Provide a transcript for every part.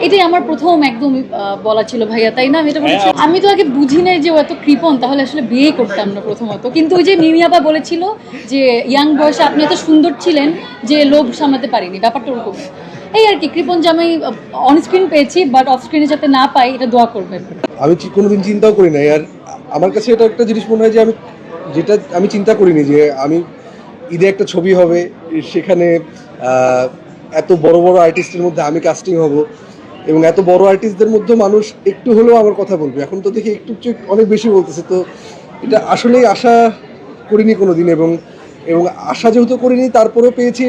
এটাই আমার প্রথম একদম বলা ছিল ভাইয়া, তাই না? আমি এটা বলেছি, আমি তো আগে বুঝি নাই যে ও এত কৃপণ, তাহলে আসলে বিয়েই করতাম না প্রথমত। কিন্তু ওই যে মিমি আপা বলেছিল যে ইয়াং বয়সে আপনি এত সুন্দর ছিলেন যে লোভ সামলাতে পারিনি, ব্যাপারটা ওরকম। এই আর কি, কৃপণ জামাই অন স্ক্রিন পেয়েছি, বাট অফ স্ক্রিনে যাতে না পাই এটা দোয়া করবেন। আমি কোনোদিন চিন্তাও করি নাই। আর আমার কাছে এটা একটা জিনিস মনে হয় যে যেটা আমি চিন্তা করিনি যে আমি ঈদে একটা ছবি হবে, সেখানে এত বড় বড় আর্টিস্টের মধ্যে আমি কাস্টিং হব, এবং এত বড় আর্টিস্টদের মধ্যে মানুষ একটু হলেও আমার কথা বলবে। এখন তো দেখি একটু অনেক বেশি বলতেছে, তো এটা আসলেই আশা করিনি কোনো দিন। এবং আশা যেহেতু করিনি, তারপরেও পেয়েছি,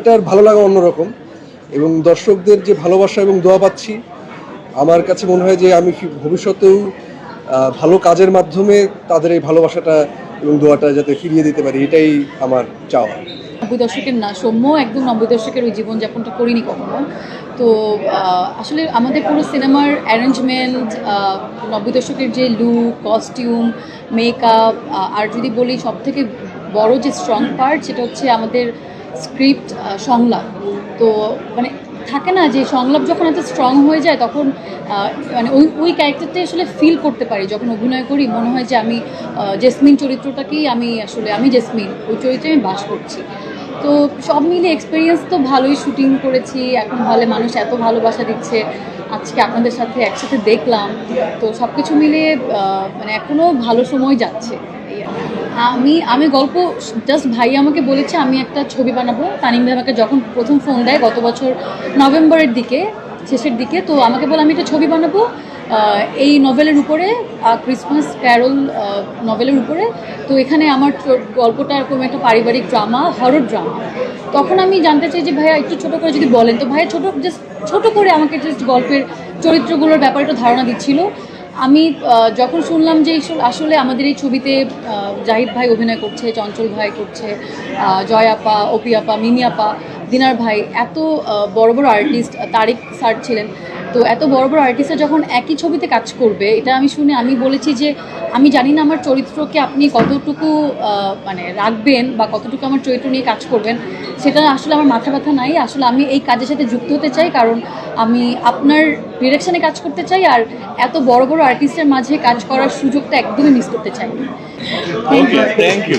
এটার ভালো লাগা অন্যরকম। এবং দর্শকদের যে ভালোবাসা এবং দোয়া পাচ্ছি, আমার কাছে মনে হয় যে আমি ভবিষ্যতেও ভালো কাজের মাধ্যমে তাদের এই ভালোবাসাটা এবং দোয়াটা যাতে ফিরিয়ে দিতে পারি, এটাই আমার চাওয়া। 90 দশকের না, সৌম্য একদম 90 দশকের ওই জীবনযাপনটা করিনি কখনো। তো আসলে আমাদের পুরো সিনেমার অ্যারেঞ্জমেন্ট, 90 দশকের যে লুক, কস্টিউম, মেকআপ, আর যদি বলি সবথেকে বড় যে স্ট্রং পার্ট সেটা হচ্ছে আমাদের স্ক্রিপ্ট, সংলাপ। তো মানে থাকে না যে সংলাপ যখন এত স্ট্রং হয়ে যায় তখন মানে ওই ক্যারেক্টারটাই আসলে ফিল করতে পারি। যখন অভিনয় করি মনে হয় যে আমি জেসমিন চরিত্রটাকেই আমি জেসমিন ওই চরিত্রে আমি বাস করছি। তো সব মিলিয়ে এক্সপিরিয়েন্স তো ভালোই, শুটিং করেছি, এখন হলে মানুষ এত ভালোবাসা দিচ্ছে, আজকে আপনাদের সাথে একসাথে দেখলাম। তো সব কিছু মিলিয়ে মানে এখনও ভালো সময় যাচ্ছে। আমি গল্প জাস্ট ভাই আমাকে বলেছে আমি একটা ছবি বানাবো। তানিম ভাই আমাকে যখন প্রথম ফোন দেয় গত বছর নভেম্বরের দিকে, শেষের দিকে, তো আমাকে বলে আমি একটা ছবি বানাবো এই নভেলের উপরে, ক্রিসমাস ক্যারল নভেলের উপরে। তো এখানে আমার গল্পটা এরকম একটা পারিবারিক ড্রামা, হরর ড্রামা। তখন আমি জানতে চাই যে ভাইয়া একটু ছোটো করে যদি বলেন। তো ভাইয়া ছোটো করে আমাকে জাস্ট গল্পের চরিত্রগুলোর ব্যাপারে একটু ধারণা দিচ্ছিল। আমি যখন শুনলাম যে আসলে আমাদের এই ছবিতে জাহিদ ভাই অভিনয় করছে, চঞ্চল ভাই করছে, জয় আপা, অপি আপা, মিমি আপা, দিনার ভাই, এত বড় বড় আর্টিস্ট, তারিক স্যার ছিলেন, তো এত বড় বড় আর্টিস্টরা যখন একই ছবিতে কাজ করবে, এটা আমি শুনে আমি বলেছি যে আমি জানি না আমার চরিত্রকে আপনি কতটুকু মানে রাখবেন বা কতটুকু আমার চরিত্র নিয়ে কাজ করবেন, সেটা আসলে আমার মাথা ব্যথা নাই। আসলে আমি এই কাজের সাথে যুক্ত হতে চাই, কারণ আমি আপনার ডিরেকশনে কাজ করতে চাই, আর এত বড় বড় আর্টিস্টের মাঝে কাজ করার সুযোগটা একদমই মিস করতে চাই। Thank you.